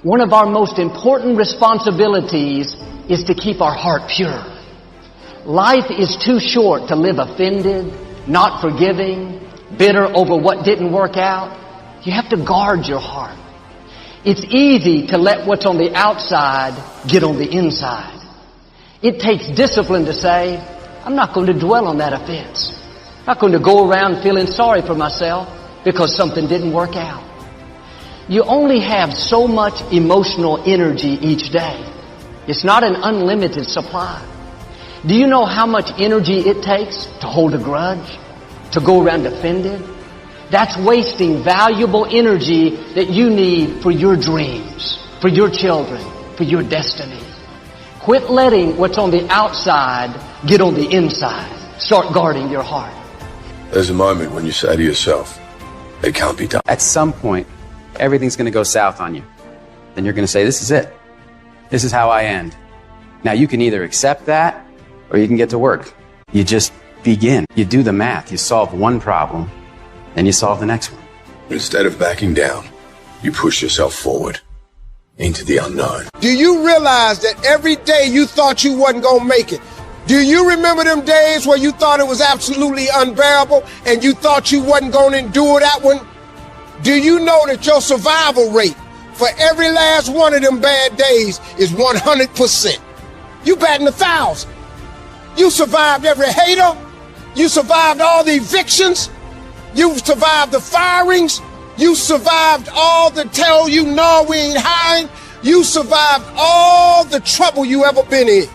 One of our most important responsibilities is to keep our heart pure. Life is too short to live offended, not forgiving, bitter over what didn't work out. You have to guard your heart. It's easy to let what's on the outside get on the inside. It takes discipline to say, I'm not going to dwell on that offense. I'm not going to go around feeling sorry for myself because something didn't work out. You only have so much emotional energy each day. It's not an unlimited supply. Do you know how much energy it takes to hold a grudge? To go around offended? That's wasting valuable energy that you need for your dreams, for your children, for your destiny. Quit letting what's on the outside get on the inside. Start guarding your heart. There's a moment when you say to yourself, it can't be done. At some point, everything's going to go south on you. Then you're going to say, this is it. This is how I end. Now you can either accept that or you can get to work. You just begin. You do the math. You solve one problem, then you solve the next one. Instead of backing down, you push yourself forward into the unknown. Do you realize that every day you thought you wasn't going to make it? Do you remember them days where you thought it was absolutely unbearable and you thought you wasn't going to endure that one? Do you know that your survival rate for every last one of them bad days is 100%? You batting 1,000. You survived every hater. You survived all the evictions. You survived the firings. You survived all the tell you no, we ain't hiring. You survived all the trouble you ever been in.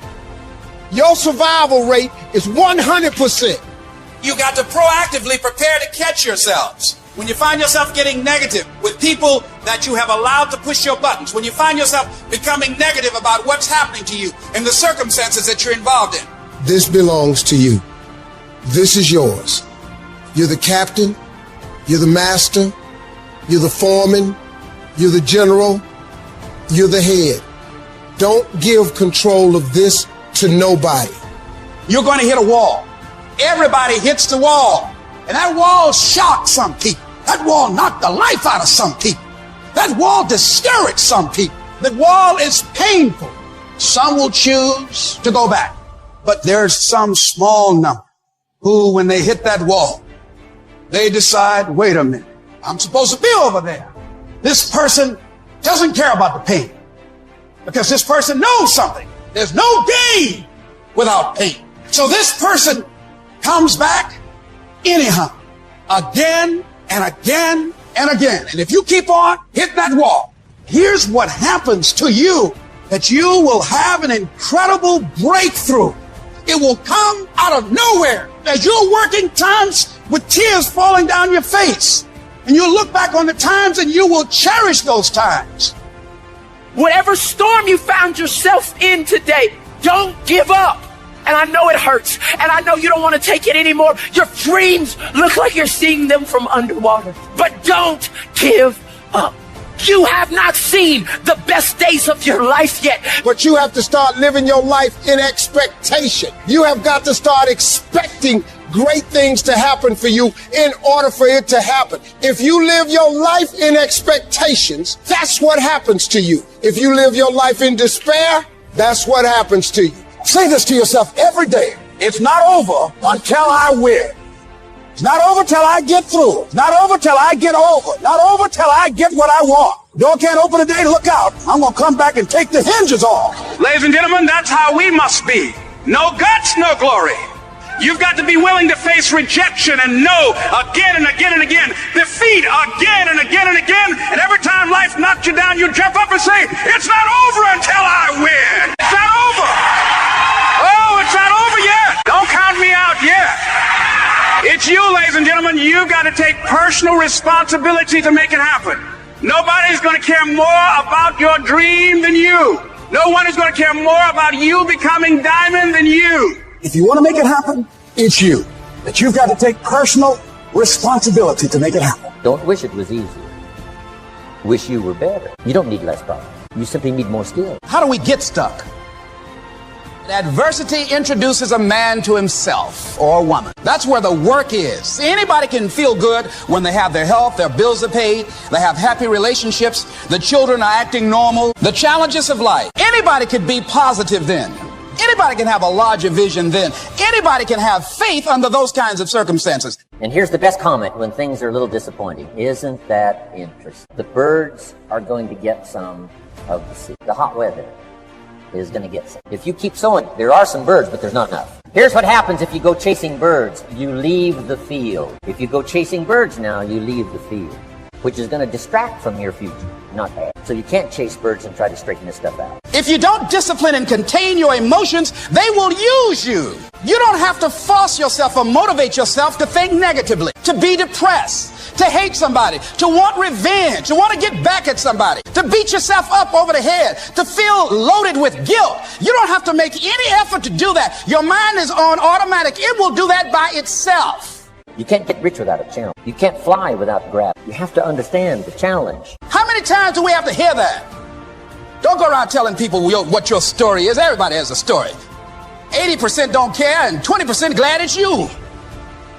Your survival rate is 100%. You got to proactively prepare to catch yourselves. When you find yourself getting negative with people that you have allowed to push your buttons, when you find yourself becoming negative about what's happening to you and the circumstances that you're involved in. This belongs to you. This is yours. You're the captain. You're the master. You're the foreman. You're the general. You're the head. Don't give control of this to nobody. You're going to hit a wall. Everybody hits the wall. And that wall shocked some people. That wall knocked the life out of some people. That wall discouraged some people. That wall is painful. Some will choose to go back. But there's some small number who, when they hit that wall, they decide, wait a minute, I'm supposed to be over there. This person doesn't care about the pain because this person knows something. There's no gain without pain. So this person comes back anyhow, again and again and again. And if you keep on hitting that wall, here's what happens to you, that you will have an incredible breakthrough. It will come out of nowhere as you're working times with tears falling down your face. And you'll look back on the times and you will cherish those times. Whatever storm you found yourself in today, don't give up. And I know it hurts. And I know you don't want to take it anymore. Your dreams look like you're seeing them from underwater. But don't give up. You have not seen the best days of your life yet. But you have to start living your life in expectation. You have got to start expecting great things to happen for you in order for it to happen. If you live your life in expectations, that's what happens to you. If you live your life in despair, that's what happens to you. Say this to yourself every day. It's not over until I win. It's not over till I get through. It's not over till I get over. Not over till I get what I want. Door can't open today, look out. I'm going to come back and take the hinges off. Ladies and gentlemen, that's how we must be. No guts, no glory. You've got to be willing to face rejection and no again and again and again. Defeat again and again and again. And every time life knocks you down, you jump up and say, it's not over until I win. It's not over. Oh, it's not over yet. Don't count me out yet. It's you, ladies and gentlemen. You've got to take personal responsibility to make it happen. Nobody's going to care more about your dream than you. No one is going to care more about you becoming diamond than you. If you want to make it happen, it's you. But you've got to take personal responsibility to make it happen. Don't wish it was easier. Wish you were better. You don't need less problems. You simply need more skill. How do we get stuck? Adversity introduces a man to himself or a woman. That's where the work is. See, anybody can feel good when they have their health, their bills are paid, they have happy relationships, the children are acting normal, the challenges of life. Anybody could be positive then. Anybody can have a larger vision then. Anybody can have faith under those kinds of circumstances. And here's the best comment when things are a little disappointing. Isn't that interesting? The birds are going to get some of the seed. The hot weather is going to get some. If you keep sowing, there are some birds, but there's not enough. Here's what happens if you go chasing birds. You leave the field. If you go chasing birds now, you leave the field, which is going to distract from your future, not bad. So you can't chase birds and try to straighten this stuff out. If you don't discipline and contain your emotions, they will use you. You don't have to force yourself or motivate yourself to think negatively, to be depressed, to hate somebody, to want revenge, to want to get back at somebody, to beat yourself up over the head, to feel loaded with guilt. You don't have to make any effort to do that. Your mind is on automatic. It will do that by itself. You can't get rich without a challenge. You can't fly without gravity. You have to understand the challenge. How many times do we have to hear that? Don't go around telling people what your story is. Everybody has a story. 80% don't care and 20% glad it's you.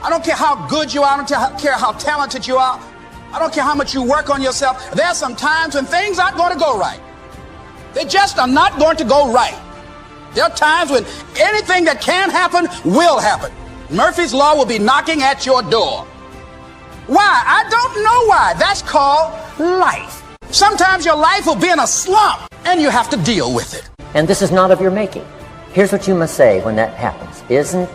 I don't care how good you are. I don't care how talented you are. I don't care how much you work on yourself. There are some times when things aren't going to go right. They just are not going to go right. There are times when anything that can happen will happen. Murphy's Law will be knocking at your door. Why? I don't know why. That's called life. Sometimes your life will be in a slump and you have to deal with it. And this is not of your making. Here's what you must say when that happens. Isn't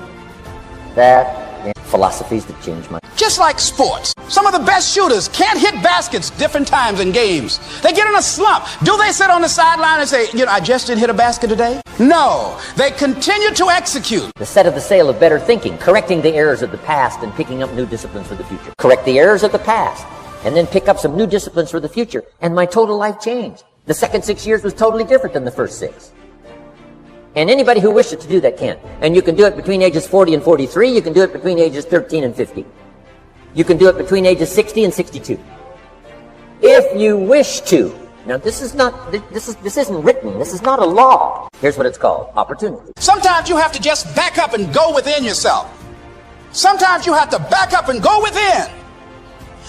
that philosophies that change my... Just like sports. Some of the best shooters can't hit baskets different times in games. They get in a slump. Do they sit on the sideline and say, I just didn't hit a basket today? No. They continue to execute. The set of the sail of better thinking, correcting the errors of the past and picking up new disciplines for the future. Correct the errors of the past and then pick up some new disciplines for the future. And my total life changed. The second 6 years was totally different than the first 6. And anybody who wishes to do that can. And you can do it between ages 40 and 43. You can do it between ages 13 and 50. You can do it between ages 60 and 62. If you wish to. Now this isn't written. This is not a law. Here's what it's called. Opportunity. Sometimes you have to just back up and go within yourself. Sometimes you have to back up and go within.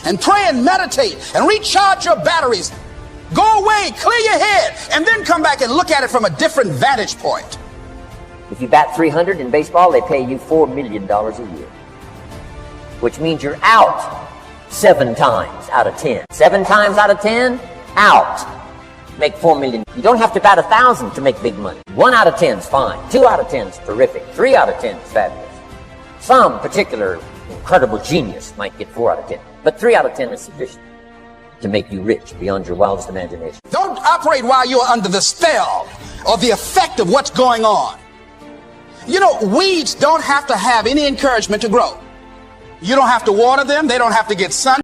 And pray and meditate and recharge your batteries. Go away, clear your head, and then come back and look at it from a different vantage point. If you bat 300 in baseball, they pay you $4 million a year. Which means you're out 7 times out of 10. 7 times out of 10, out. Make $4 million. You don't have to bat 1,000 to make big money. 1 out of 10 is fine. 2 out of 10 is terrific. 3 out of 10 is fabulous. Some particular incredible genius might get 4 out of 10. But 3 out of 10 is sufficient to make you rich beyond your wildest imagination. Don't operate while you're under the spell or the effect of what's going on. Weeds don't have to have any encouragement to grow. You don't have to water them. They don't have to get sun.